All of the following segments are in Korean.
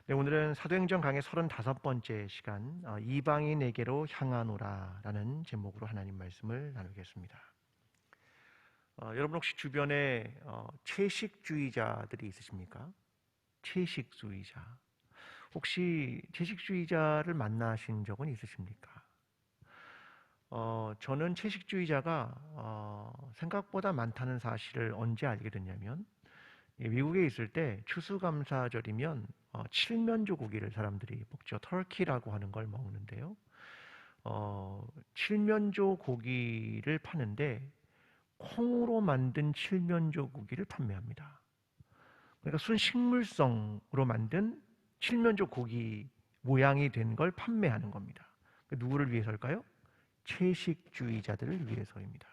네, 오늘은 사도행전 강의 35번째 시간 이방인에게로 향하노라 라는 제목으로 하나님 말씀을 나누겠습니다. 여러분 혹시 주변에 채식주의자들이 있으십니까? 채식주의자. 혹시 채식주의자를 만나신 적은 있으십니까? 저는 채식주의자가 생각보다 많다는 사실을 언제 알게 됐냐면, 미국에 있을 때 추수감사절이면 칠면조 고기를 사람들이 먹죠. 터키라고 하는 걸 먹는데요. 칠면조 고기를 파는데 콩으로 만든 칠면조 고기를 판매합니다. 그러니까 순식물성으로 만든 칠면조 고기 모양이 된 걸 판매하는 겁니다. 누구를 위해서일까요? 채식주의자들을 위해서입니다.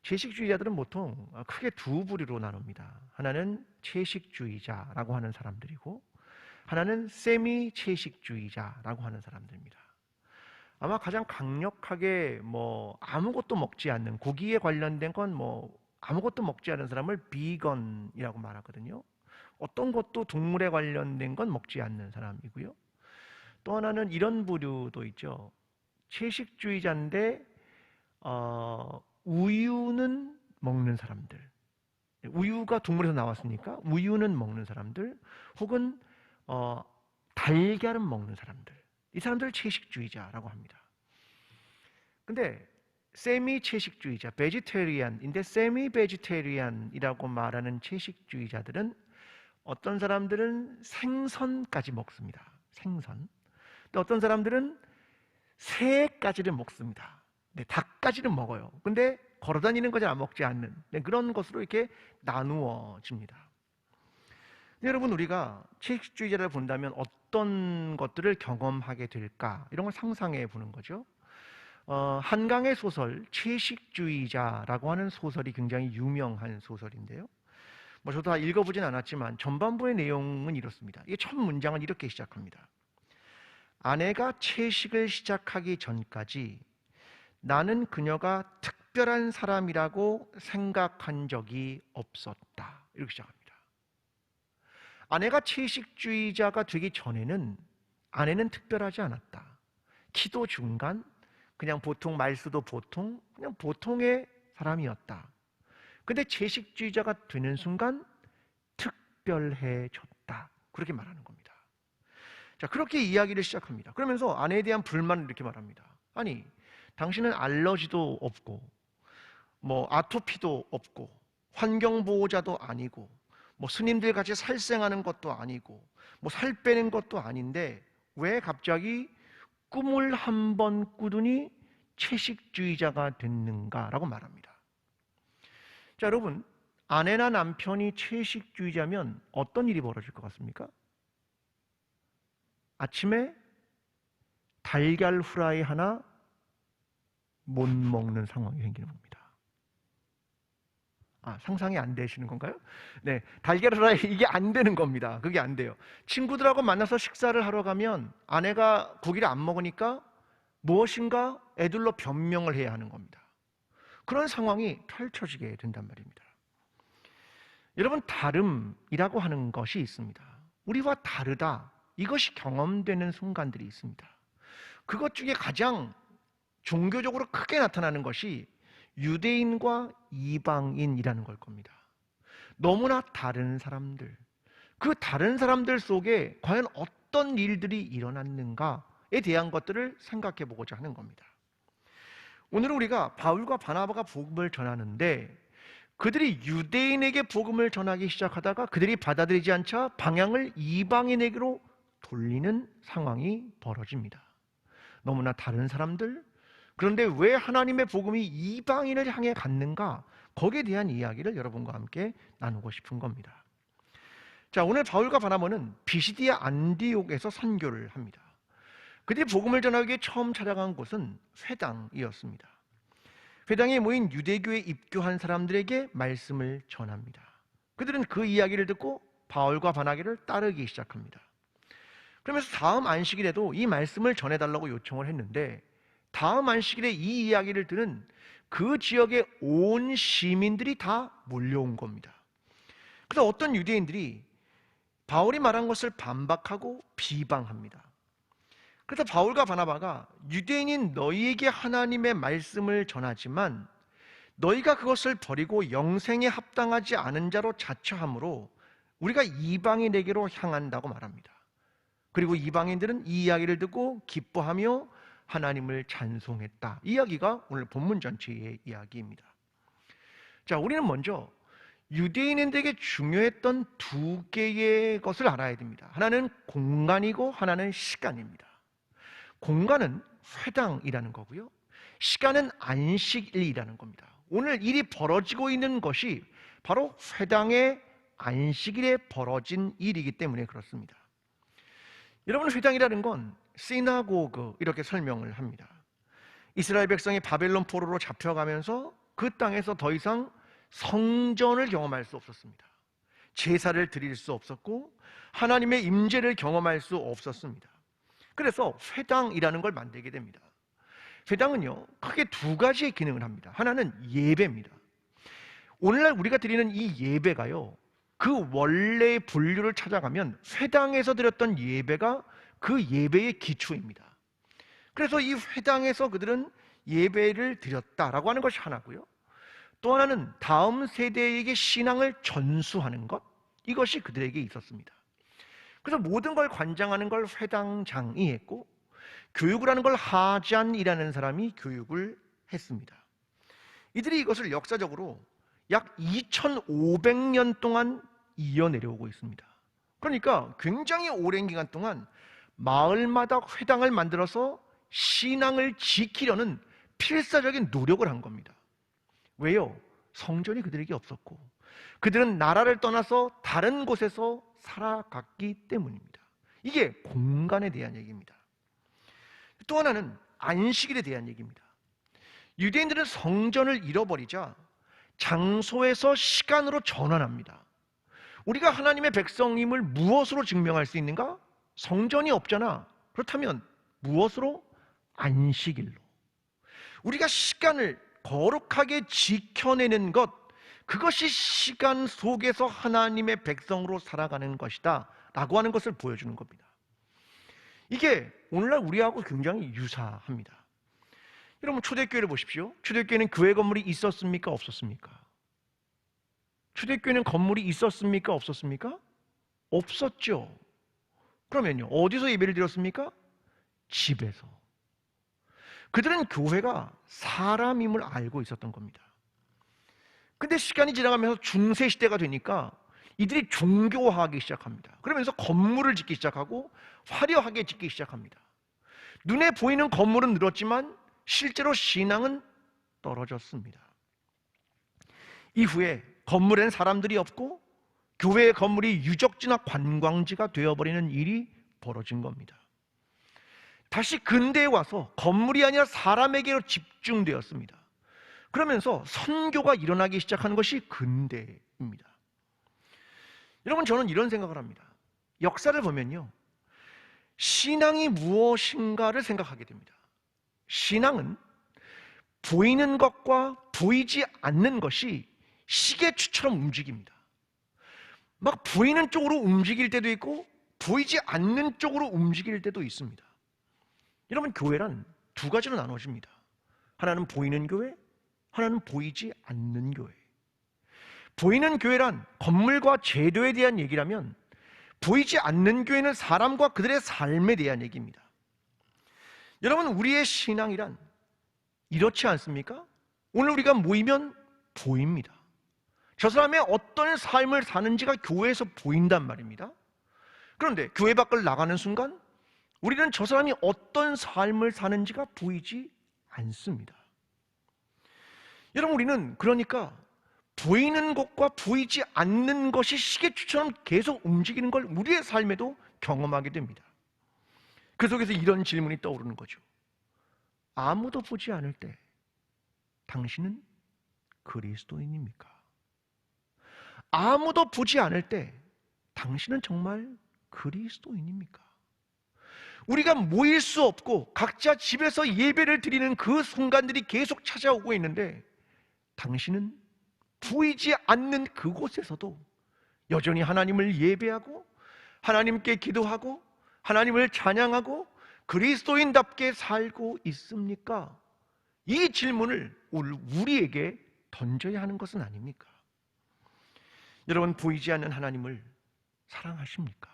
채식주의자들은 보통 크게 두 부류로 나눕니다. 하나는 채식주의자라고 하는 사람들이고, 하나는 세미 채식주의자라고 하는 사람들입니다. 아마 가장 강력하게 아무것도 먹지 않는, 고기에 관련된 건 아무것도 먹지 않은 사람을 비건이라고 말하거든요. 어떤 것도 동물에 관련된 건 먹지 않는 사람이고요. 또 하나는 이런 부류도 있죠. 채식주의자인데 우유는 먹는 사람들, 우유가 동물에서 나왔으니까 우유는 먹는 사람들, 혹은 달걀은 먹는 사람들, 이 사람들을 채식주의자라고 합니다. 근데 세미 채식주의자, 베지테리안인데 세미 베지테리안이라고 말하는 채식주의자들은 어떤 사람들은 생선까지 먹습니다. 생선. 또 어떤 사람들은 새까지를 먹습니다. 네, 닭까지는 먹어요. 근데 걸어다니는 거 잘 안 먹지 않는, 네, 그런 것으로 이렇게 나누어집니다. 여러분, 우리가 채식주의자를 본다면 어떤 것들을 경험하게 될까? 이런 걸 상상해 보는 거죠. 한강의 소설 채식주의자라고 하는 소설이 굉장히 유명한 소설인데요. 저도 다 읽어보진 않았지만 전반부의 내용은 이렇습니다. 이게 첫 문장은 이렇게 시작합니다. 아내가 채식을 시작하기 전까지 나는 그녀가 특별한 사람이라고 생각한 적이 없었다. 이렇게 시작합니다. 아내가 채식주의자가 되기 전에는 아내는 특별하지 않았다. 키도 중간, 그냥 보통, 말수도 보통, 그냥 보통의 사람이었다. 근데 채식주의자가 되는 순간 특별해졌다. 그렇게 말하는 겁니다. 자, 그렇게 이야기를 시작합니다. 그러면서 아내에 대한 불만을 이렇게 말합니다. 아니, 당신은 알러지도 없고, 아토피도 없고, 환경보호자도 아니고, 스님들 같이 살생하는 것도 아니고, 살 빼는 것도 아닌데, 왜 갑자기 꿈을 한번 꾸더니 채식주의자가 됐는가라고 말합니다. 자, 여러분, 아내나 남편이 채식주의자면 어떤 일이 벌어질 것 같습니까? 아침에 달걀 후라이 하나 못 먹는 상황이 생기는 겁니다. 상상이 안 되시는 건가요? 네, 달걀 후라이 이게 안 되는 겁니다. 그게 안 돼요. 친구들하고 만나서 식사를 하러 가면 아내가 고기를 안 먹으니까 무엇인가 애들로 변명을 해야 하는 겁니다. 그런 상황이 펼쳐지게 된단 말입니다. 여러분, 다름이라고 하는 것이 있습니다. 우리와 다르다, 이것이 경험되는 순간들이 있습니다. 그것 중에 가장 종교적으로 크게 나타나는 것이 유대인과 이방인이라는 걸 겁니다. 너무나 다른 사람들, 그 다른 사람들 속에 과연 어떤 일들이 일어났는가에 대한 것들을 생각해 보고자 하는 겁니다. 오늘은 우리가 바울과 바나바가 복음을 전하는데, 그들이 유대인에게 복음을 전하기 시작하다가 그들이 받아들이지 않자 방향을 이방인에게로 돌리는 상황이 벌어집니다. 너무나 다른 사람들, 그런데 왜 하나님의 복음이 이방인을 향해 갔는가? 거기에 대한 이야기를 여러분과 함께 나누고 싶은 겁니다. 자, 오늘 바울과 바나바는 비시디아 안디옥에서 선교를 합니다. 그들이 복음을 전하기 위해 처음 찾아간 곳은 회당이었습니다. 회당에 모인 유대교에 입교한 사람들에게 말씀을 전합니다. 그들은 그 이야기를 듣고 바울과 바나바를 따르기 시작합니다. 그러면서 다음 안식일에도 이 말씀을 전해달라고 요청을 했는데, 다음 안식일에 이 이야기를 들은 그 지역의 온 시민들이 다 몰려온 겁니다. 그래서 어떤 유대인들이 바울이 말한 것을 반박하고 비방합니다. 그래서 바울과 바나바가 유대인인 너희에게 하나님의 말씀을 전하지만 너희가 그것을 버리고 영생에 합당하지 않은 자로 자처하므로 우리가 이방인에게로 향한다고 말합니다. 그리고 이방인들은 이 이야기를 듣고 기뻐하며 하나님을 찬송했다. 이 이야기가 오늘 본문 전체의 이야기입니다. 자, 우리는 먼저 유대인들에게 중요했던 두 개의 것을 알아야 됩니다. 하나는 공간이고 하나는 시간입니다. 공간은 회당이라는 거고요, 시간은 안식일이라는 겁니다. 오늘 일이 벌어지고 있는 것이 바로 회당의 안식일에 벌어진 일이기 때문에 그렇습니다. 여러분, 회당이라는 건 시나고그 이렇게 설명을 합니다. 이스라엘 백성이 바벨론 포로로 잡혀가면서 그 땅에서 더 이상 성전을 경험할 수 없었습니다. 제사를 드릴 수 없었고 하나님의 임재를 경험할 수 없었습니다. 그래서 회당이라는 걸 만들게 됩니다. 회당은요, 크게 두 가지의 기능을 합니다. 하나는 예배입니다. 오늘날 우리가 드리는 이 예배가요, 그 원래의 분류를 찾아가면 회당에서 드렸던 예배가 그 예배의 기초입니다. 그래서 이 회당에서 그들은 예배를 드렸다라고 하는 것이 하나고요, 또 하나는 다음 세대에게 신앙을 전수하는 것, 이것이 그들에게 있었습니다. 그래서 모든 걸 관장하는 걸 회당장이 했고 교육을 하는 걸 하잔이라는 사람이 교육을 했습니다. 이들이 이것을 역사적으로 약 2500년 동안 이어내려오고 있습니다. 그러니까 굉장히 오랜 기간 동안 마을마다 회당을 만들어서 신앙을 지키려는 필사적인 노력을 한 겁니다. 왜요? 성전이 그들에게 없었고 그들은 나라를 떠나서 다른 곳에서 살아갔기 때문입니다. 이게 공간에 대한 얘기입니다. 또 하나는 안식일에 대한 얘기입니다. 유대인들은 성전을 잃어버리자 장소에서 시간으로 전환합니다. 우리가 하나님의 백성임을 무엇으로 증명할 수 있는가? 성전이 없잖아. 그렇다면 무엇으로? 안식일로. 우리가 시간을 거룩하게 지켜내는 것, 그것이 시간 속에서 하나님의 백성으로 살아가는 것이다 라고 하는 것을 보여주는 겁니다. 이게 오늘날 우리하고 굉장히 유사합니다. 여러분, 초대교회를 보십시오. 초대교회는 교회 건물이 있었습니까? 없었습니까? 초대교회는 건물이 있었습니까? 없었습니까? 없었죠. 그러면요, 어디서 예배를 드렸습니까? 집에서. 그들은 교회가 사람임을 알고 있었던 겁니다. 근데 시간이 지나가면서 중세시대가 되니까 이들이 종교화하기 시작합니다. 그러면서 건물을 짓기 시작하고 화려하게 짓기 시작합니다. 눈에 보이는 건물은 늘었지만 실제로 신앙은 떨어졌습니다. 이후에 건물엔 사람들이 없고 교회의 건물이 유적지나 관광지가 되어버리는 일이 벌어진 겁니다. 다시 근대에 와서 건물이 아니라 사람에게로 집중되었습니다. 그러면서 선교가 일어나기 시작한 것이 근대입니다. 여러분, 저는 이런 생각을 합니다. 역사를 보면요, 신앙이 무엇인가를 생각하게 됩니다. 신앙은 보이는 것과 보이지 않는 것이 시계추처럼 움직입니다. 막 보이는 쪽으로 움직일 때도 있고 보이지 않는 쪽으로 움직일 때도 있습니다. 여러분, 교회란 두 가지로 나눠집니다. 하나는 보이는 교회, 하나는 보이지 않는 교회. 보이는 교회란 건물과 제도에 대한 얘기라면 보이지 않는 교회는 사람과 그들의 삶에 대한 얘기입니다. 여러분, 우리의 신앙이란 이렇지 않습니까? 오늘 우리가 모이면 보입니다. 저 사람의 어떤 삶을 사는지가 교회에서 보인단 말입니다. 그런데 교회 밖을 나가는 순간 우리는 저 사람이 어떤 삶을 사는지가 보이지 않습니다. 여러분, 우리는 그러니까 보이는 것과 보이지 않는 것이 시계추처럼 계속 움직이는 걸 우리의 삶에도 경험하게 됩니다. 그 속에서 이런 질문이 떠오르는 거죠. 아무도 보지 않을 때 당신은 그리스도인입니까? 아무도 보지 않을 때 당신은 정말 그리스도인입니까? 우리가 모일 수 없고 각자 집에서 예배를 드리는 그 순간들이 계속 찾아오고 있는데 당신은 보이지 않는 그곳에서도 여전히 하나님을 예배하고 하나님께 기도하고 하나님을 찬양하고 그리스도인답게 살고 있습니까? 이 질문을 우리에게 던져야 하는 것은 아닙니까? 여러분, 보이지 않는 하나님을 사랑하십니까?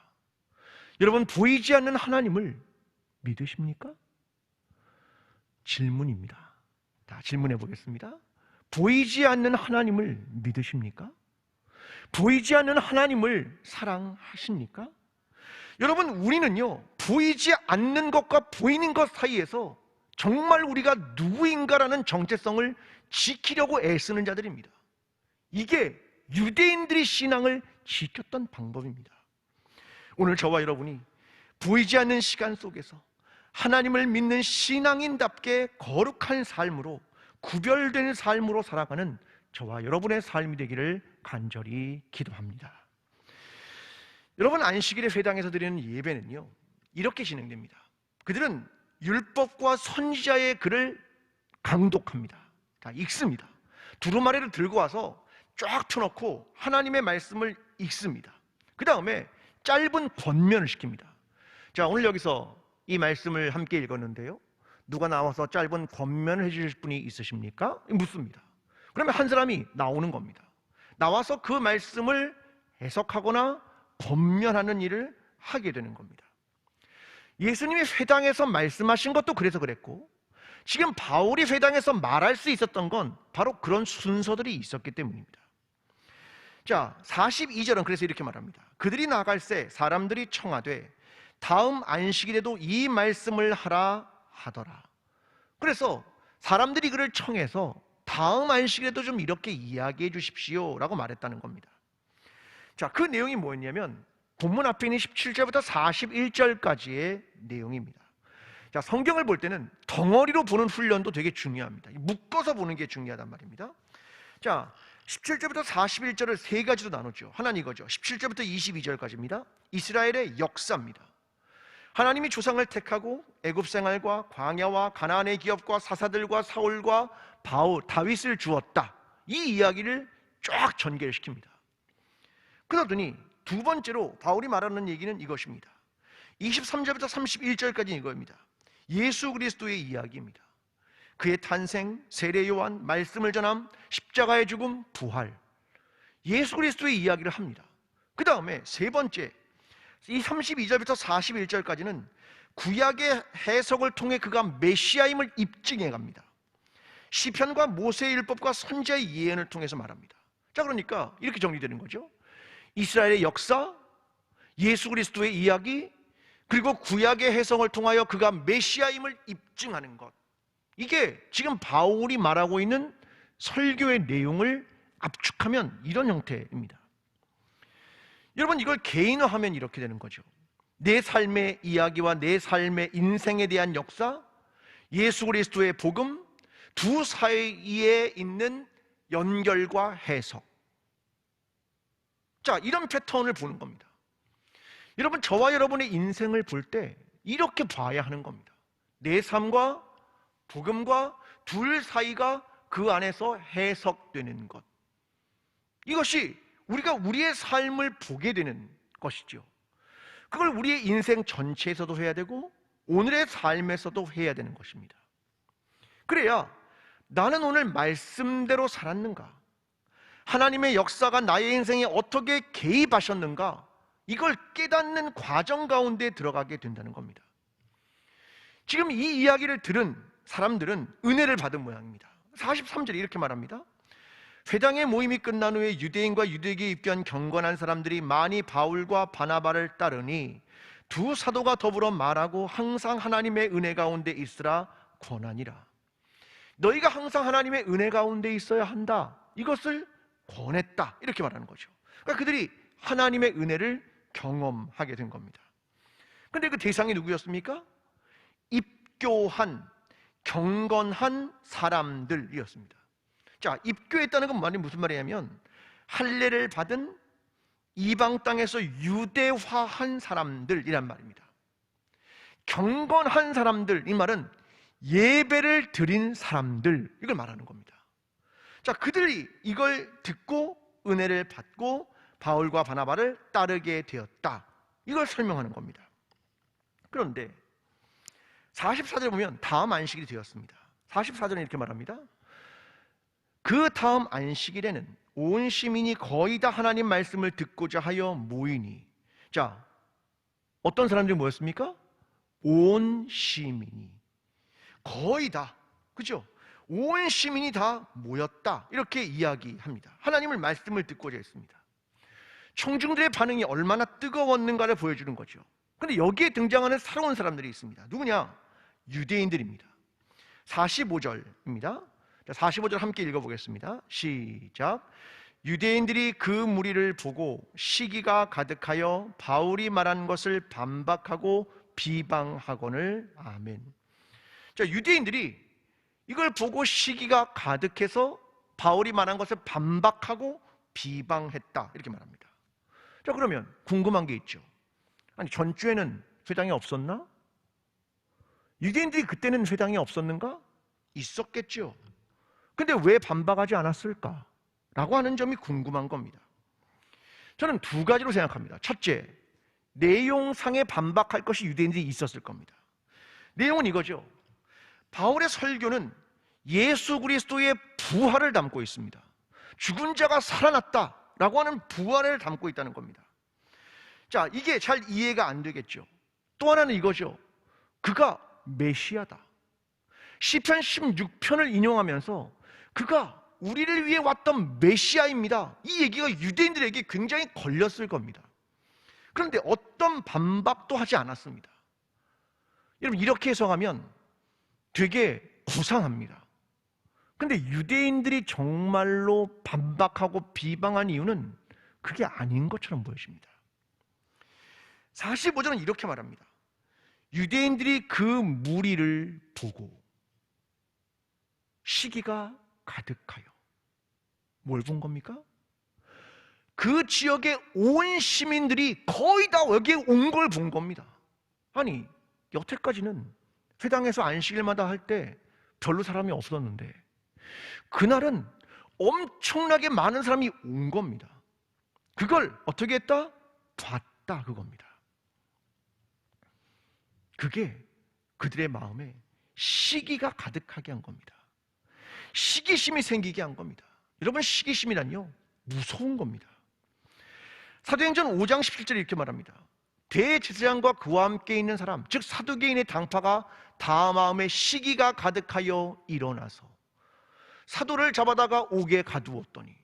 여러분, 보이지 않는 하나님을 믿으십니까? 질문입니다. 다 질문해 보겠습니다. 보이지 않는 하나님을 믿으십니까? 보이지 않는 하나님을 사랑하십니까? 여러분, 우리는요, 보이지 않는 것과 보이는 것 사이에서 정말 우리가 누구인가라는 정체성을 지키려고 애쓰는 자들입니다. 이게 유대인들이 신앙을 지켰던 방법입니다. 오늘 저와 여러분이 보이지 않는 시간 속에서 하나님을 믿는 신앙인답게 거룩한 삶으로, 구별된 삶으로 살아가는 저와 여러분의 삶이 되기를 간절히 기도합니다. 여러분, 안식일에 회당에서 드리는 예배는요, 이렇게 진행됩니다. 그들은 율법과 선지자의 글을 강독합니다. 다 읽습니다. 두루마리를 들고 와서 쫙 펴놓고 하나님의 말씀을 읽습니다. 그 다음에 짧은 권면을 시킵니다. 자, 오늘 여기서 이 말씀을 함께 읽었는데요, 누가 나와서 짧은 권면을 해주실 분이 있으십니까? 묻습니다. 그러면 한 사람이 나오는 겁니다. 나와서 그 말씀을 해석하거나 권면하는 일을 하게 되는 겁니다. 예수님이 회당에서 말씀하신 것도 그래서 그랬고, 지금 바울이 회당에서 말할 수 있었던 건 바로 그런 순서들이 있었기 때문입니다. 자, 42절은 그래서 이렇게 말합니다. 그들이 나갈새 사람들이 청하되 다음 안식일에도 이 말씀을 하라 하더라. 그래서 사람들이 그를 청해서 다음 안식일에도 좀 이렇게 이야기해 주십시오 라고 말했다는 겁니다. 자, 그 내용이 뭐였냐면 본문 앞에 있는 17절부터 41절까지의 내용입니다. 자, 성경을 볼 때는 덩어리로 보는 훈련도 되게 중요합니다. 묶어서 보는 게 중요하단 말입니다. 자, 17절부터 41절을 세 가지로 나누죠. 하나는 이거죠. 17절부터 22절까지입니다. 이스라엘의 역사입니다. 하나님이 조상을 택하고 애굽 생활과 광야와 가나안의 기업과 사사들과 사울과 바울, 다윗을 주었다. 이 이야기를 쫙 전개시킵니다. 그러더니 두 번째로 바울이 말하는 얘기는 이것입니다. 23절부터 31절까지 이거입니다. 예수 그리스도의 이야기입니다. 그의 탄생, 세례 요한, 말씀을 전함, 십자가의 죽음, 부활, 예수 그리스도의 이야기를 합니다. 그 다음에 세 번째, 이 32절부터 41절까지는 구약의 해석을 통해 그가 메시아임을 입증해 갑니다. 시편과 모세의 율법과 선지자의 예언을 통해서 말합니다. 자, 그러니까 이렇게 정리되는 거죠. 이스라엘의 역사, 예수 그리스도의 이야기, 그리고 구약의 해석을 통하여 그가 메시아임을 입증하는 것, 이게 지금 바울이 말하고 있는 설교의 내용을 압축하면 이런 형태입니다. 여러분, 이걸 개인화하면 이렇게 되는 거죠. 내 삶의 이야기와 내 삶의 인생에 대한 역사, 예수 그리스도의 복음, 두 사이에 있는 연결과 해석. 자, 이런 패턴을 보는 겁니다. 여러분, 저와 여러분의 인생을 볼 때 이렇게 봐야 하는 겁니다. 내 삶과 복음과 둘 사이가 그 안에서 해석되는 것, 이것이 우리가 우리의 삶을 보게 되는 것이죠. 그걸 우리의 인생 전체에서도 해야 되고 오늘의 삶에서도 해야 되는 것입니다. 그래야 나는 오늘 말씀대로 살았는가, 하나님의 역사가 나의 인생에 어떻게 개입하셨는가, 이걸 깨닫는 과정 가운데 들어가게 된다는 겁니다. 지금 이 이야기를 들은 사람들은 은혜를 받은 모양입니다. 43절에 이렇게 말합니다. 회당의 모임이 끝난 후에 유대인과 유대계에 입교한 경건한 사람들이 많이 바울과 바나바를 따르니 두 사도가 더불어 말하고 항상 하나님의 은혜 가운데 있으라 권하니라. 너희가 항상 하나님의 은혜 가운데 있어야 한다, 이것을 권했다, 이렇게 말하는 거죠. 그러니까 그들이 하나님의 은혜를 경험하게 된 겁니다. 그런데 그 대상이 누구였습니까? 입교한, 경건한 사람들이었습니다. 자, 입교했다는 건 무슨 말이냐면 할례를 받은 이방 땅에서 유대화한 사람들이란 말입니다. 경건한 사람들, 이 말은 예배를 드린 사람들, 이걸 말하는 겁니다. 자, 그들이 이걸 듣고 은혜를 받고 바울과 바나바를 따르게 되었다, 이걸 설명하는 겁니다. 그런데 44절에 보면 다음 안식일이 되었습니다. 44절에 이렇게 말합니다. 그 다음 안식일에는 온 시민이 거의 다 하나님 말씀을 듣고자 하여 모이니. 자, 어떤 사람들이 모였습니까? 온 시민이. 거의 다. 그죠? 온 시민이 다 모였다. 이렇게 이야기합니다. 하나님의 말씀을 듣고자 했습니다. 청중들의 반응이 얼마나 뜨거웠는가를 보여주는 거죠. 그런데 여기에 등장하는 새로운 사람들이 있습니다. 누구냐? 유대인들입니다. 45절입니다. 45절 함께 읽어보겠습니다. 시작. 유대인들이 그 무리를 보고 시기가 가득하여 바울이 말한 것을 반박하고 비방하거늘. 아멘. 자, 유대인들이 이걸 보고 시기가 가득해서 바울이 말한 것을 반박하고 비방했다, 이렇게 말합니다. 자, 그러면 궁금한 게 있죠. 아니, 전주에는 회당이 없었나? 유대인들이 그때는 회당이 없었는가? 있었겠죠. 근데 왜 반박하지 않았을까? 라고 하는 점이 궁금한 겁니다. 저는 두 가지로 생각합니다. 첫째, 내용상에 반박할 것이 유대인들이 있었을 겁니다. 내용은 이거죠. 바울의 설교는 예수 그리스도의 부활을 담고 있습니다. 죽은 자가 살아났다라고 하는 부활을 담고 있다는 겁니다. 자, 이게 잘 이해가 안 되겠죠. 또 하나는 이거죠. 그가 메시아다. 시편 16편을 인용하면서 그가 우리를 위해 왔던 메시아입니다. 이 얘기가 유대인들에게 굉장히 걸렸을 겁니다. 그런데 어떤 반박도 하지 않았습니다. 여러분, 이렇게 해석하면 되게 구상합니다. 그런데 유대인들이 정말로 반박하고 비방한 이유는 그게 아닌 것처럼 보여집니다. 45절은 이렇게 말합니다. 유대인들이 그 무리를 보고 시기가 가득하여. 뭘 본 겁니까? 그 지역의 온 시민들이 거의 다 여기에 온 걸 본 겁니다. 아니, 여태까지는 회당에서 안식일마다 할 때 별로 사람이 없었는데 그날은 엄청나게 많은 사람이 온 겁니다. 그걸 어떻게 했다? 봤다, 그겁니다. 그게 그들의 마음에 시기가 가득하게 한 겁니다. 시기심이 생기게 한 겁니다. 여러분, 시기심이란요, 무서운 겁니다. 사도행전 5장 17절에 이렇게 말합니다. 대제사장과 그와 함께 있는 사람, 즉 사두개인의 당파가 다 마음에 시기가 가득하여 일어나서 사도를 잡아다가 옥에 가두었더니.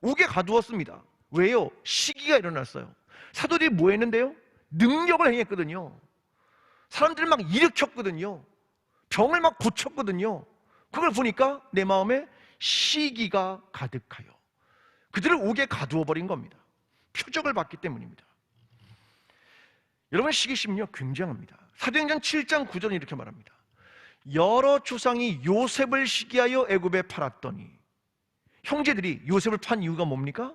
옥에 가두었습니다. 왜요? 시기가 일어났어요. 사도들이 뭐 했는데요? 능력을 행했거든요. 사람들을 막 일으켰거든요. 병을 막 고쳤거든요. 그걸 보니까 내 마음에 시기가 가득하여 그들을 옥에 가두어 버린 겁니다. 표적을 봤기 때문입니다. 여러분, 시기심은요, 굉장합니다. 사도행전 7장 9절은 이렇게 말합니다. 여러 조상이 요셉을 시기하여 애굽에 팔았더니. 형제들이 요셉을 판 이유가 뭡니까?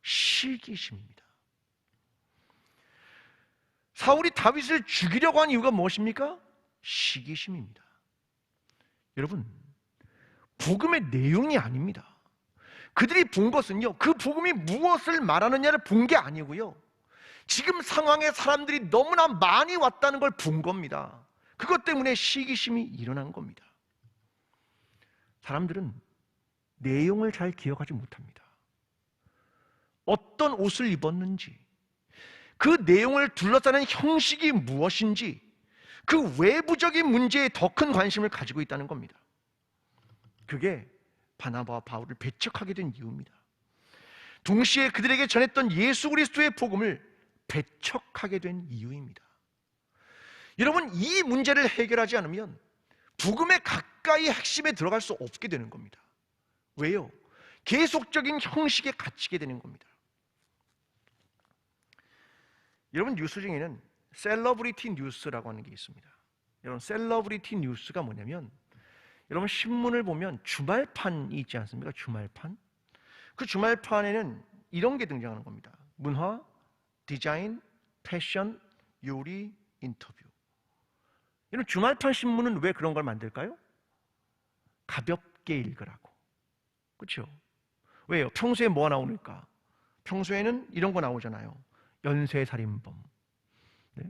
시기심입니다. 사울이 다윗을 죽이려고 한 이유가 무엇입니까? 시기심입니다. 여러분, 복음의 내용이 아닙니다. 그들이 본 것은요, 그 복음이 무엇을 말하느냐를 본 게 아니고요, 지금 상황에 사람들이 너무나 많이 왔다는 걸 본 겁니다. 그것 때문에 시기심이 일어난 겁니다. 사람들은 내용을 잘 기억하지 못합니다. 어떤 옷을 입었는지, 그 내용을 둘러싸는 형식이 무엇인지, 그 외부적인 문제에 더 큰 관심을 가지고 있다는 겁니다. 그게 바나바와 바울을 배척하게 된 이유입니다. 동시에 그들에게 전했던 예수 그리스도의 복음을 배척하게 된 이유입니다. 여러분, 이 문제를 해결하지 않으면 복음의 가까이 핵심에 들어갈 수 없게 되는 겁니다. 왜요? 계속적인 형식에 갇히게 되는 겁니다. 여러분, 뉴스 중에는 셀러브리티 뉴스라고 하는 게 있습니다. 여러분, 셀러브리티 뉴스가 뭐냐면, 여러분 신문을 보면 주말판이 있지 않습니까? 주말판. 그 주말판에는 이런 게 등장하는 겁니다. 문화, 디자인, 패션, 요리, 인터뷰. 이런 주말판 신문은 왜 그런 걸 만들까요? 가볍게 읽으라고. 그렇죠? 왜요? 평소에 뭐가 나오니까? 평소에는 이런 거 나오잖아요. 연쇄살인범,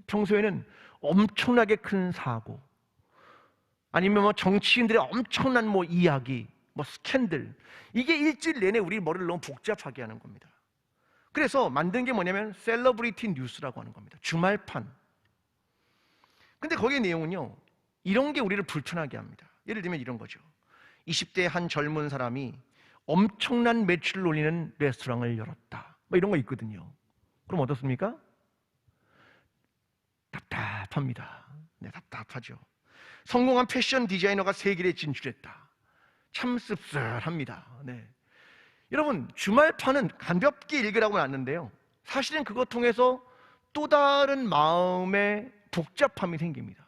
평소에는 엄청나게 큰 사고, 아니면 뭐 정치인들의 엄청난 뭐 이야기, 뭐 스캔들, 이게 일주일 내내 우리 머리를 너무 복잡하게 하는 겁니다. 그래서 만든 게 뭐냐면 셀러브리티 뉴스라고 하는 겁니다. 주말판. 근데 거기의 내용은요, 이런 게 우리를 불편하게 합니다. 예를 들면 이런 거죠. 20대 한 젊은 사람이 엄청난 매출을 올리는 레스토랑을 열었다, 뭐 이런 거 있거든요. 그럼 어떻습니까? 답답합니다. 네, 답답하죠. 성공한 패션 디자이너가 세계에 진출했다. 참 씁쓸합니다. 네. 여러분, 주말판은 가볍게 읽으라고 놨는데요, 사실은 그것 통해서 또 다른 마음의 복잡함이 생깁니다.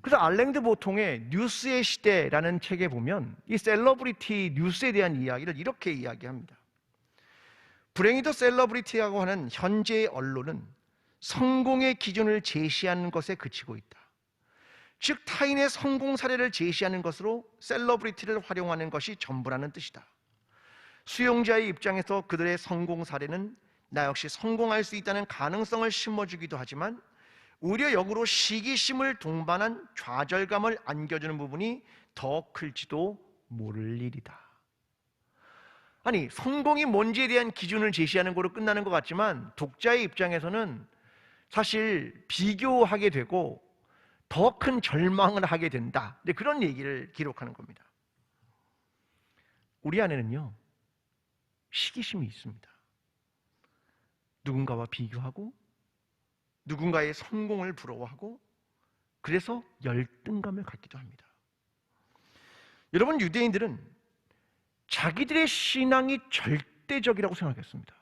그래서 알랭드 보통의 뉴스의 시대라는 책에 보면 이 셀러브리티 뉴스에 대한 이야기를 이렇게 이야기합니다. 불행히 도 셀러브리티라고 하는 현재의 언론은 성공의 기준을 제시하는 것에 그치고 있다. 즉 타인의 성공 사례를 제시하는 것으로 셀러브리티를 활용하는 것이 전부라는 뜻이다. 수용자의 입장에서 그들의 성공 사례는 나 역시 성공할 수 있다는 가능성을 심어주기도 하지만 오히려 역으로 시기심을 동반한 좌절감을 안겨주는 부분이 더 클지도 모를 일이다. 아니, 성공이 뭔지에 대한 기준을 제시하는 거로 끝나는 것 같지만 독자의 입장에서는 사실 비교하게 되고 더 큰 절망을 하게 된다, 그런 얘기를 기록하는 겁니다. 우리 안에는요, 시기심이 있습니다. 누군가와 비교하고 누군가의 성공을 부러워하고 그래서 열등감을 갖기도 합니다. 여러분, 유대인들은 자기들의 신앙이 절대적이라고 생각했습니다.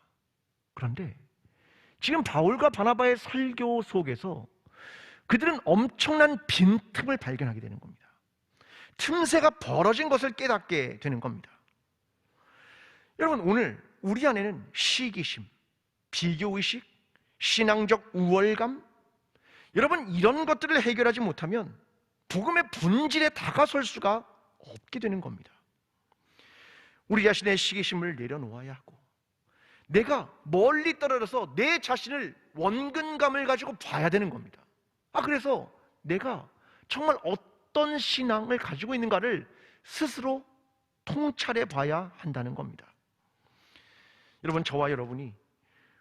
그런데 지금 바울과 바나바의 설교 속에서 그들은 엄청난 빈틈을 발견하게 되는 겁니다. 틈새가 벌어진 것을 깨닫게 되는 겁니다. 여러분, 오늘 우리 안에는 시기심, 비교의식, 신앙적 우월감, 여러분, 이런 것들을 해결하지 못하면 복음의 본질에 다가설 수가 없게 되는 겁니다. 우리 자신의 시기심을 내려놓아야 하고 내가 멀리 떨어져서 내 자신을 원근감을 가지고 봐야 되는 겁니다. 그래서 내가 정말 어떤 신앙을 가지고 있는가를 스스로 통찰해 봐야 한다는 겁니다. 여러분, 저와 여러분이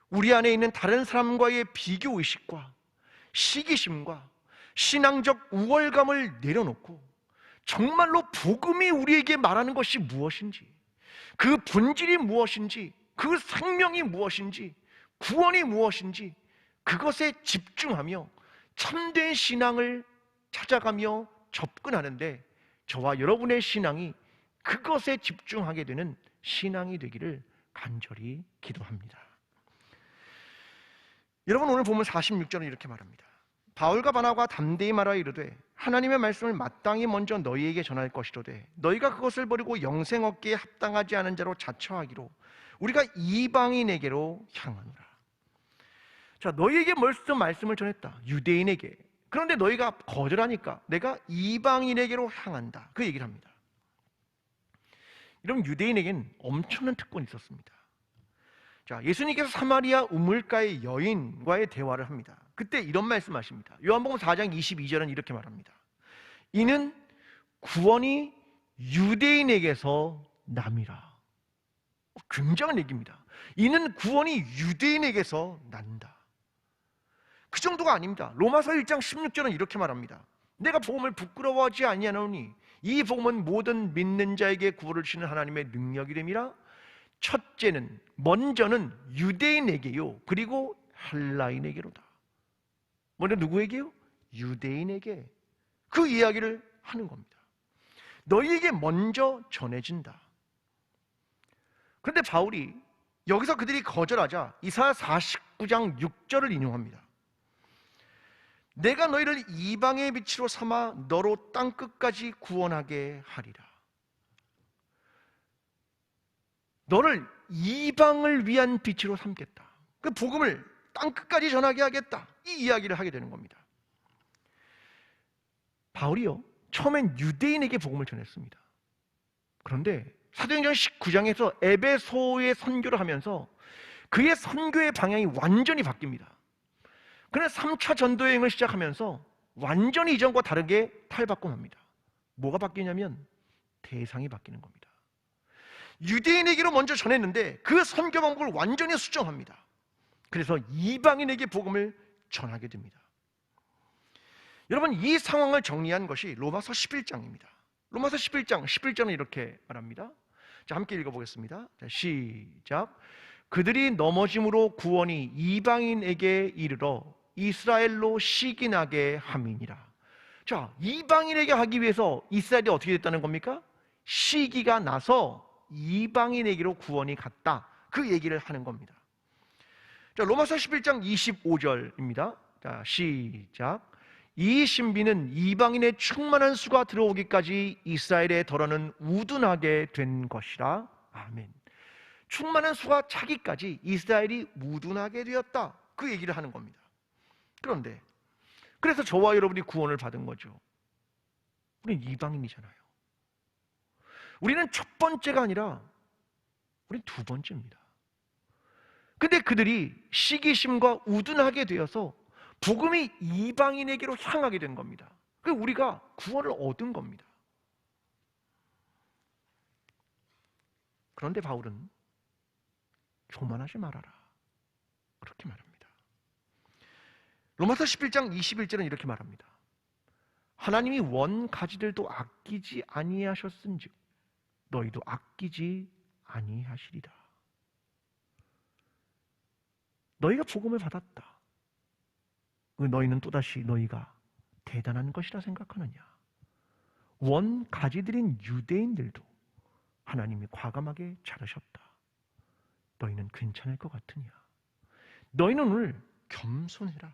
우리 안에 있는 다른 사람과의 비교의식과 시기심과 신앙적 우월감을 내려놓고 정말로 복음이 우리에게 말하는 것이 무엇인지, 그 본질이 무엇인지, 그 생명이 무엇인지, 구원이 무엇인지 그것에 집중하며 참된 신앙을 찾아가며 접근하는데 저와 여러분의 신앙이 그것에 집중하게 되는 신앙이 되기를 간절히 기도합니다. 여러분, 오늘 보면 46절은 이렇게 말합니다. 바울과 바나바가 담대히 말하여 이르되 하나님의 말씀을 마땅히 먼저 너희에게 전할 것이로되 너희가 그것을 버리고 영생 얻기에 합당하지 않은 자로 자처하기로 우리가 이방인에게로 향하노라. 자, 너희에게 벌써 말씀을 전했다, 유대인에게. 그런데 너희가 거절하니까 내가 이방인에게로 향한다, 그 얘기를 합니다. 이런 유대인에게는 엄청난 특권이 있었습니다. 자, 예수님께서 사마리아 우물가의 여인과의 대화를 합니다. 그때 이런 말씀하십니다. 요한복음 4장 22절은 이렇게 말합니다. 이는 구원이 유대인에게서 남이라. 굉장한 얘기입니다. 이는 구원이 유대인에게서 난다. 그 정도가 아닙니다. 로마서 1장 16절은 이렇게 말합니다. 내가 복음을 부끄러워하지 아니하노니 이 복음은 모든 믿는 자에게 구원을 주시는 하나님의 능력이 됨이라. 첫째는, 먼저는 유대인에게요, 그리고 헬라인에게로다. 먼저 누구에게요? 유대인에게. 그 이야기를 하는 겁니다. 너희에게 먼저 전해진다. 그런데 바울이 여기서 그들이 거절하자 이사야 49장 6절을 인용합니다. 내가 너희를 이방의 빛으로 삼아 너로 땅끝까지 구원하게 하리라. 너를 이방을 위한 빛으로 삼겠다. 그 복음을 땅끝까지 전하게 하겠다, 이 이야기를 하게 되는 겁니다. 바울이요, 처음엔 유대인에게 복음을 전했습니다. 그런데 사도행전 19장에서 에베소의 선교를 하면서 그의 선교의 방향이 완전히 바뀝니다. 그러나 3차 전도 여행을 시작하면서 완전히 이전과 다르게 탈바꿈합니다. 뭐가 바뀌냐면 대상이 바뀌는 겁니다. 유대인에게로 먼저 전했는데 그 선교 방법을 완전히 수정합니다. 그래서 이방인에게 복음을 전하게 됩니다. 여러분, 이 상황을 정리한 것이 로마서 11장입니다. 로마서 11장은 이렇게 말합니다. 자, 함께 읽어보겠습니다. 자, 시작. 그들이 넘어짐으로 구원이 이방인에게 이르러 이스라엘로 시기나게 함이니라. 자, 이방인에게 하기 위해서 이스라엘이 어떻게 됐다는 겁니까? 시기가 나서 이방인에게로 구원이 갔다. 그 얘기를 하는 겁니다. 자, 로마서 11장 25절입니다. 자, 시작. 이 신비는 이방인의 충만한 수가 들어오기까지 이스라엘의 덜어는 우둔하게 된 것이라. 아멘. 충만한 수가 차기까지 이스라엘이 우둔하게 되었다. 그 얘기를 하는 겁니다. 그런데 그래서 저와 여러분이 구원을 받은 거죠. 우리는 이방인이잖아요. 우리는 첫 번째가 아니라 우리는 두 번째입니다. 근데 그들이 시기심과 우둔하게 되어서 복음이 이방인에게로 향하게 된 겁니다. 그래서 우리가 구원을 얻은 겁니다. 그런데 바울은 교만하지 말아라, 그렇게 말합니다. 로마서 11장 21절은 이렇게 말합니다. 하나님이 원가지들도 아끼지 아니하셨은즉 너희도 아끼지 아니하시리라. 너희가 복음을 받았다. 너희는 또다시 너희가 대단한 것이라 생각하느냐? 원가지들인 유대인들도 하나님이 과감하게 자르셨다. 너희는 괜찮을 것 같으냐? 너희는 오늘 겸손해라.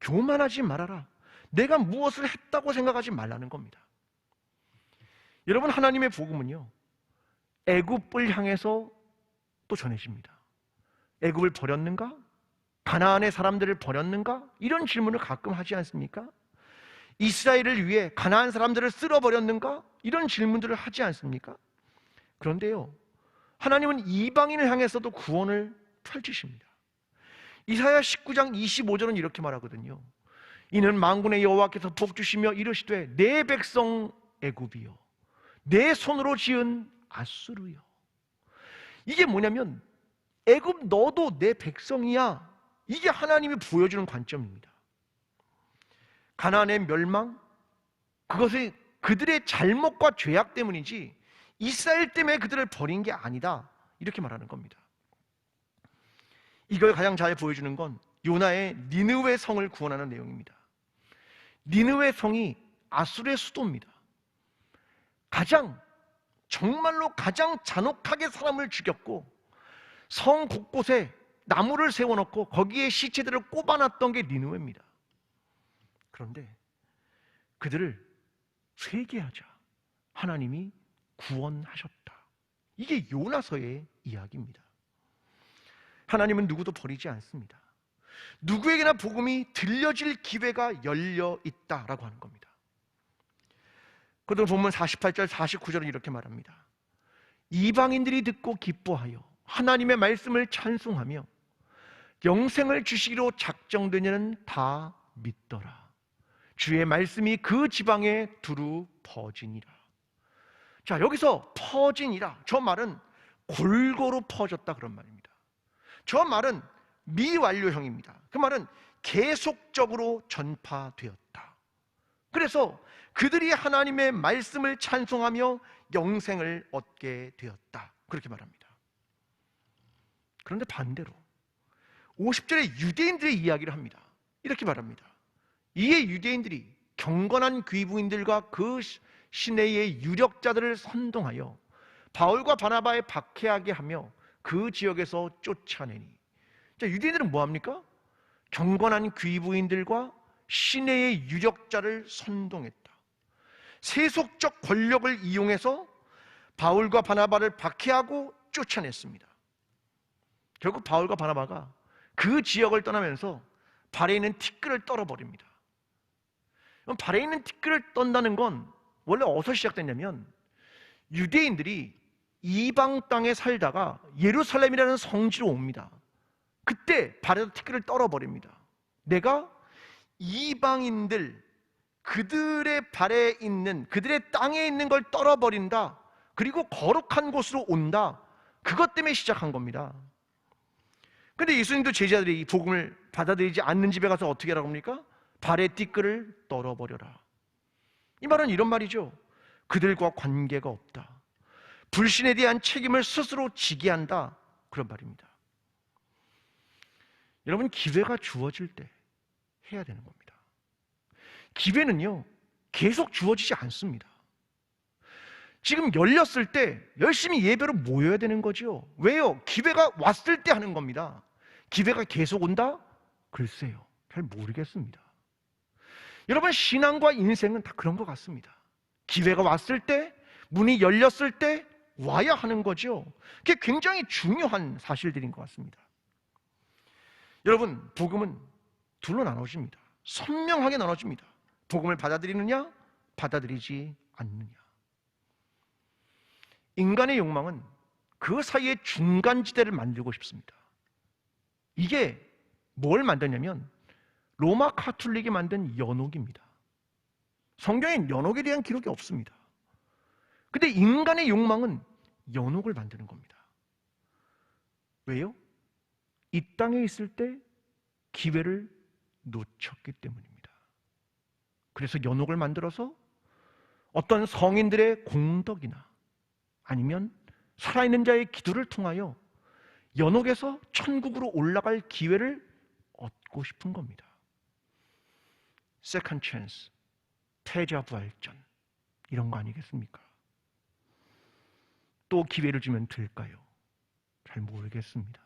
교만하지 말아라. 내가 무엇을 했다고 생각하지 말라는 겁니다. 여러분, 하나님의 복음은요, 애굽을 향해서 또 전해집니다. 애굽을 버렸는가? 가나안의 사람들을 버렸는가? 이런 질문을 가끔 하지 않습니까? 이스라엘을 위해 가나안 사람들을 쓸어버렸는가? 이런 질문들을 하지 않습니까? 그런데요, 하나님은 이방인을 향해서도 구원을 펼치십니다. 이사야 19장 25절은 이렇게 말하거든요. 이는 만군의 여호와께서 복주시며 이르시되 내 백성 애굽이요 내 손으로 지은 아수르요. 이게 뭐냐면 애굽 너도 내 백성이야. 이게 하나님이 보여주는 관점입니다. 가나안의 멸망, 그것이 그들의 잘못과 죄악 때문이지 이스라엘 때문에 그들을 버린 게 아니다. 이렇게 말하는 겁니다. 이걸 가장 잘 보여주는 건 요나의 니느웨 성을 구원하는 내용입니다. 니느웨 성이 아수르의 수도입니다. 정말로 가장 잔혹하게 사람을 죽였고 성 곳곳에 나무를 세워놓고 거기에 시체들을 꼽아놨던 게 니느웨입니다. 그런데 그들을 회개하자 하나님이 구원하셨다. 이게 요나서의 이야기입니다. 하나님은 누구도 버리지 않습니다. 누구에게나 복음이 들려질 기회가 열려 있다라고 하는 겁니다. 그들 보면 48절 49절은 이렇게 말합니다. 이방인들이 듣고 기뻐하여 하나님의 말씀을 찬송하며 영생을 주시기로 작정된 이는 다 믿더라. 주의 말씀이 그 지방에 두루 퍼지니라. 자, 여기서 퍼지니라, 저 말은 골고루 퍼졌다 그런 말입니다. 저 말은 미완료형입니다. 그 말은 계속적으로 전파되었다. 그래서 그들이 하나님의 말씀을 찬송하며 영생을 얻게 되었다. 그렇게 말합니다. 그런데 반대로 50절에 유대인들의 이야기를 합니다. 이렇게 말합니다. 이에 유대인들이 경건한 귀부인들과 그 시내의 유력자들을 선동하여 바울과 바나바에 박해하게 하며 그 지역에서 쫓아내니. 자, 유대인들은 뭐합니까? 경건한 귀부인들과 시내의 유력자를 선동했다. 세속적 권력을 이용해서 바울과 바나바를 박해하고 쫓아냈습니다. 결국 바울과 바나바가 그 지역을 떠나면서 발에 있는 티끌을 떨어버립니다. 발에 있는 티끌을 떤다는 건 원래 어디서 시작됐냐면 유대인들이 이방 땅에 살다가 예루살렘이라는 성지로 옵니다. 그때 발에서 티끌을 떨어버립니다. 내가 이방인들, 그들의 발에 있는, 그들의 땅에 있는 걸 떨어버린다. 그리고 거룩한 곳으로 온다. 그것 때문에 시작한 겁니다. 근데 예수님도 제자들이 이 복음을 받아들이지 않는 집에 가서 어떻게 하라고 합니까? 발의 띠끌을 떨어버려라. 이 말은 이런 말이죠. 그들과 관계가 없다. 불신에 대한 책임을 스스로 지게 한다. 그런 말입니다. 여러분, 기회가 주어질 때 해야 되는 겁니다. 기회는요, 계속 주어지지 않습니다. 지금 열렸을 때 열심히 예배로 모여야 되는 거죠. 왜요? 기회가 왔을 때 하는 겁니다. 기회가 계속 온다? 글쎄요, 잘 모르겠습니다. 여러분, 신앙과 인생은 다 그런 것 같습니다. 기회가 왔을 때, 문이 열렸을 때 와야 하는 거죠. 그게 굉장히 중요한 사실들인 것 같습니다. 여러분, 복음은 둘로 나눠집니다. 선명하게 나눠집니다. 복음을 받아들이느냐, 받아들이지 않느냐. 인간의 욕망은 그 사이에 중간지대를 만들고 싶습니다. 이게 뭘 만드냐면 로마 카톨릭이 만든 연옥입니다. 성경엔 연옥에 대한 기록이 없습니다. 근데 인간의 욕망은 연옥을 만드는 겁니다. 왜요? 이 땅에 있을 때 기회를 놓쳤기 때문입니다. 그래서 연옥을 만들어서 어떤 성인들의 공덕이나 아니면 살아있는 자의 기도를 통하여 연옥에서 천국으로 올라갈 기회를 얻고 싶은 겁니다. 세컨드 찬스, 패자부활전, 이런 거 아니겠습니까? 또 기회를 주면 될까요? 잘 모르겠습니다.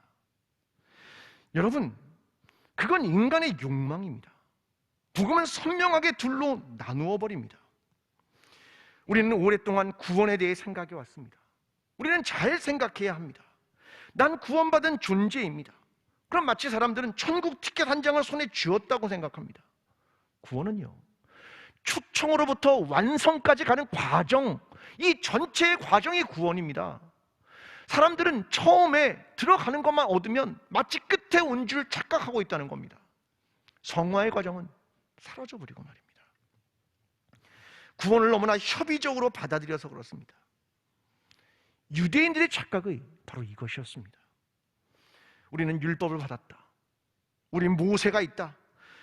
여러분, 그건 인간의 욕망입니다. 복음은 선명하게 둘로 나누어 버립니다. 우리는 오랫동안 구원에 대해 생각해 왔습니다. 우리는 잘 생각해야 합니다. 난 구원받은 존재입니다. 그럼 마치 사람들은 천국 티켓 한 장을 손에 쥐었다고 생각합니다. 구원은요, 초청으로부터 완성까지 가는 과정, 이 전체의 과정이 구원입니다. 사람들은 처음에 들어가는 것만 얻으면 마치 끝에 온 줄 착각하고 있다는 겁니다. 성화의 과정은 사라져버리고 말입니다. 구원을 너무나 협의적으로 받아들여서 그렇습니다. 유대인들의 착각이 바로 이것이었습니다. 우리는 율법을 받았다. 우린 모세가 있다.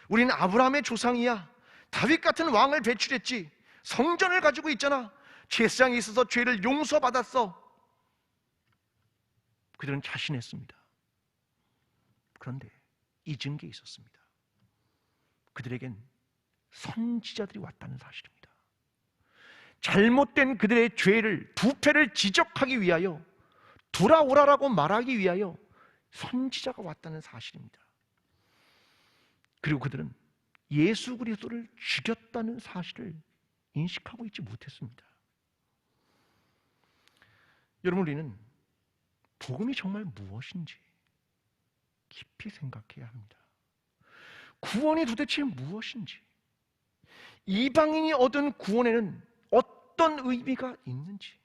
우린 아브라함의 조상이야. 다윗 같은 왕을 배출했지. 성전을 가지고 있잖아. 제사장이 있어서 죄를 용서받았어. 그들은 자신했습니다. 그런데 잊은 게 있었습니다. 그들에겐 선지자들이 왔다는 사실입니다. 잘못된 그들의 죄를, 부패를 지적하기 위하여, 돌아오라라고 말하기 위하여 선지자가 왔다는 사실입니다. 그리고 그들은 예수 그리스도를 죽였다는 사실을 인식하고 있지 못했습니다. 여러분, 우리는 복음이 정말 무엇인지 깊이 생각해야 합니다. 구원이 도대체 무엇인지, 이방인이 얻은 구원에는 어떤 의미가 있는지,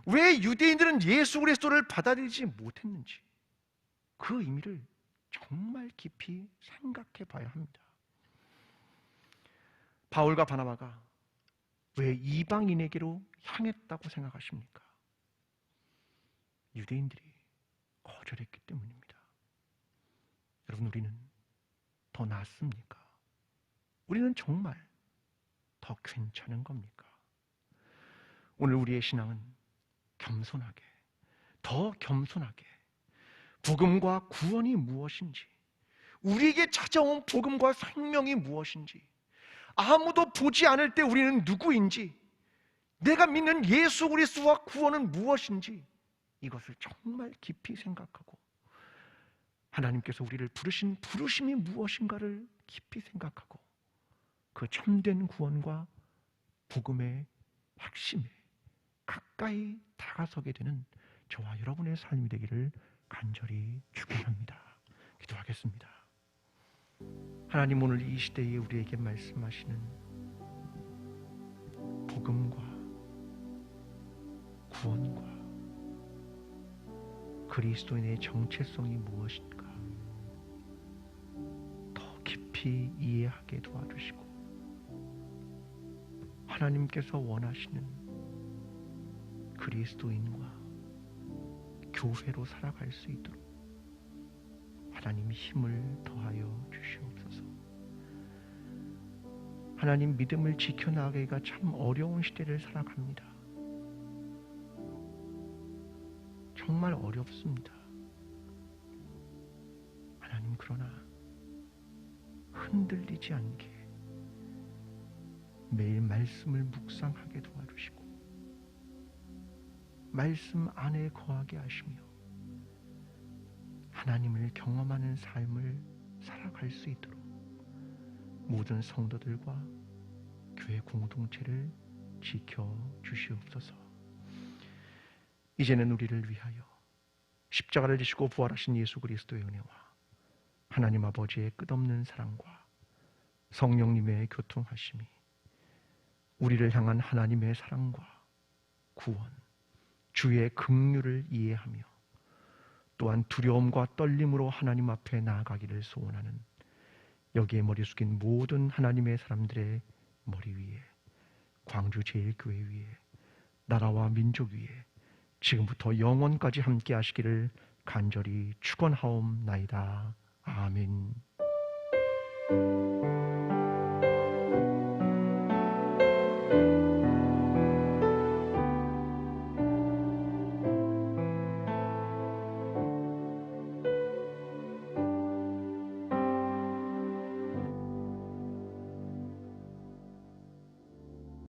왜 유대인들은 예수 그리스도를 받아들이지 못했는지, 그 의미를 정말 깊이 생각해 봐야 합니다. 바울과 바나바가 왜 이방인에게로 향했다고 생각하십니까? 유대인들이 거절했기 때문입니다. 여러분, 우리는 더 낫습니까? 우리는 정말 더 괜찮은 겁니까? 오늘 우리의 신앙은 겸손하게, 더 겸손하게 복음과 구원이 무엇인지, 우리에게 찾아온 복음과 생명이 무엇인지, 아무도 보지 않을 때 우리는 누구인지, 내가 믿는 예수 그리스도와 구원은 무엇인지, 이것을 정말 깊이 생각하고 하나님께서 우리를 부르신 부르심이 무엇인가를 깊이 생각하고 그 참된 구원과 복음의 핵심에 가까이 다가서게 되는 저와 여러분의 삶이 되기를 간절히 축원합니다. 기도하겠습니다. 하나님, 오늘 이 시대에 우리에게 말씀하시는 복음과 구원과 그리스도인의 정체성이 무엇인가 더 깊이 이해하게 도와주시고 하나님께서 원하시는 그리스도인과 교회로 살아갈 수 있도록 하나님 힘을 더하여 주시옵소서. 하나님, 믿음을 지켜나가기가 참 어려운 시대를 살아갑니다. 정말 어렵습니다. 하나님, 그러나 흔들리지 않게 매일 말씀을 묵상하게 도와주시고 말씀 안에 거하게 하시며 하나님을 경험하는 삶을 살아갈 수 있도록 모든 성도들과 교회 공동체를 지켜주시옵소서. 이제는 우리를 위하여 십자가를 지시고 부활하신 예수 그리스도의 은혜와 하나님 아버지의 끝없는 사랑과 성령님의 교통하심이 우리를 향한 하나님의 사랑과 구원, 주의 긍휼을 이해하며 또한 두려움과 떨림으로 하나님 앞에 나아가기를 소원하는 여기에 머리 숙인 모든 하나님의 사람들의 머리 위에, 광주 제일교회 위에, 나라와 민족 위에 지금부터 영원까지 함께 하시기를 간절히 축원하옵나이다. 아멘.